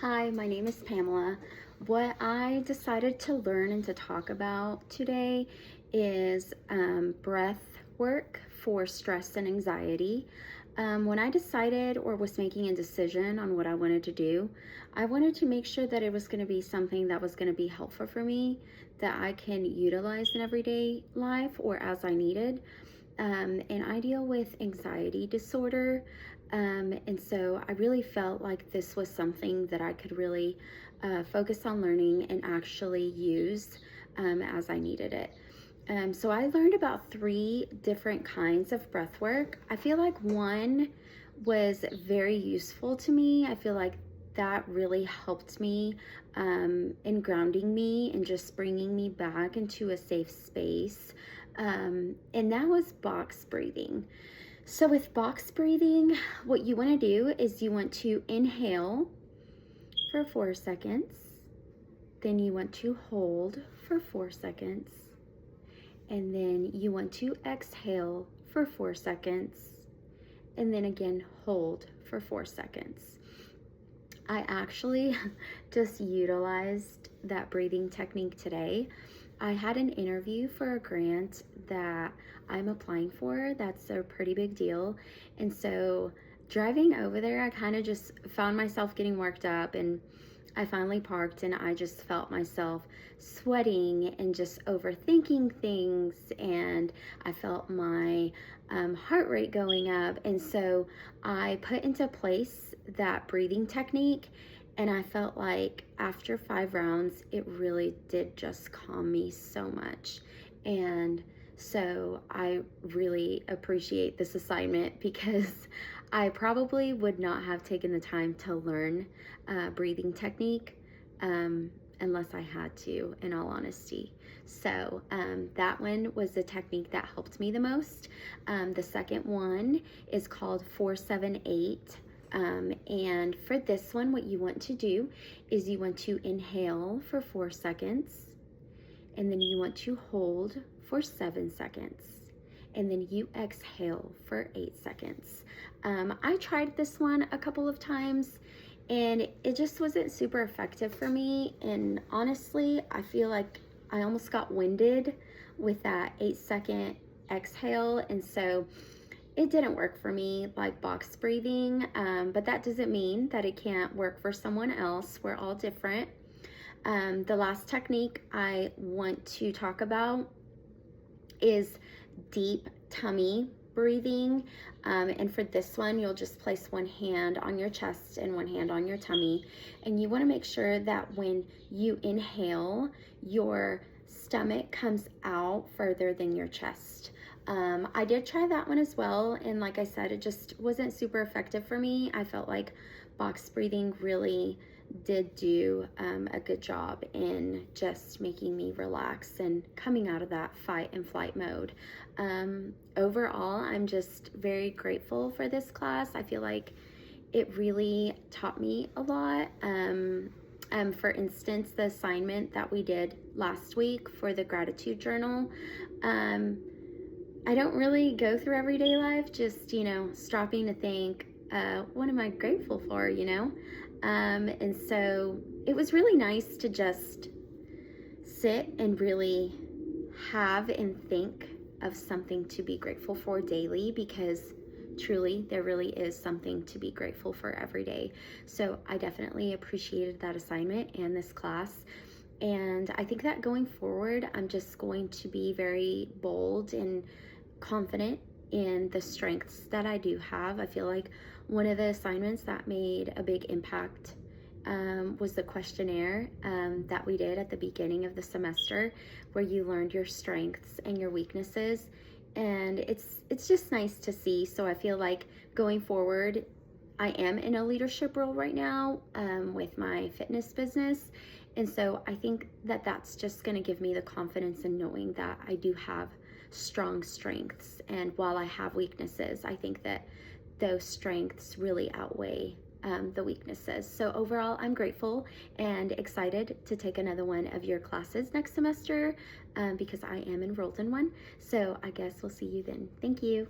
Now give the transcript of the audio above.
Hi, my name is Pamela. What I decided to learn and to talk about today is breath work for stress and anxiety. When I decided or was making a decision on what I wanted to do, I wanted to make sure that it was going to be something that was going to be helpful for me, that I can utilize in everyday life or as I needed. And I deal with anxiety disorder. And so I really felt like this was something that I could really focus on learning and actually use as I needed it. So I learned about 3 different kinds of breath work. I feel like one was very useful to me. I feel like that really helped me in grounding me and just bringing me back into a safe space. And that was box breathing. So with box breathing, what you want to do is you want to inhale for 4 seconds. Then you want to hold for 4 seconds. And then you want to exhale for 4 seconds. And then again, hold for 4 seconds. I actually just utilized that breathing technique today. I had an interview for a grant that I'm applying for. That's a pretty big deal. And so driving over there, I kind of just found myself getting worked up, and I finally parked and I just felt myself sweating and just overthinking things, and I felt my heart rate going up. And so I put into place that breathing technique, and I felt like after 5 rounds, it really did just calm me so much. And so I really appreciate this assignment because I probably would not have taken the time to learn breathing technique unless I had to, in all honesty. So that one was the technique that helped me the most. The second one is called 478. And for this one, what you want to do is you want to inhale for 4 seconds, and then you want to hold for 7 seconds, and then you exhale for 8 seconds. I tried this one a couple of times, and it just wasn't super effective for me. And honestly, I feel like I almost got winded with that 8-second exhale, and so it didn't work for me like box breathing, but that doesn't mean that it can't work for someone else. We're all different. The last technique I want to talk about is deep tummy breathing. And for this one, you'll just place one hand on your chest and one hand on your tummy. And you want to make sure that when you inhale, your stomach comes out further than your chest. I did try that one as well, and like I said, it just wasn't super effective for me. I felt like box breathing really did do a good job in just making me relax and coming out of that fight and flight mode. Overall, I'm just very grateful for this class. I feel like it really taught me a lot. For instance, the assignment that we did last week for the gratitude journal, I don't really go through everyday life, just, stopping to think, what am I grateful for, And so it was really nice to just sit and really have and think of something to be grateful for daily, because truly there really is something to be grateful for every day. So I definitely appreciated that assignment and this class. And I think that going forward, I'm just going to be very bold and confident in the strengths that I do have. I feel like one of the assignments that made a big impact was the questionnaire that we did at the beginning of the semester, where you learned your strengths and your weaknesses. And it's just nice to see. So I feel like going forward, I am in a leadership role right now with my fitness business. And so I think that that's just going to give me the confidence in knowing that I do have strong strengths. And while I have weaknesses, I think that those strengths really outweigh the weaknesses. So overall, I'm grateful and excited to take another one of your classes next semester because I am enrolled in one. So I guess we'll see you then. Thank you.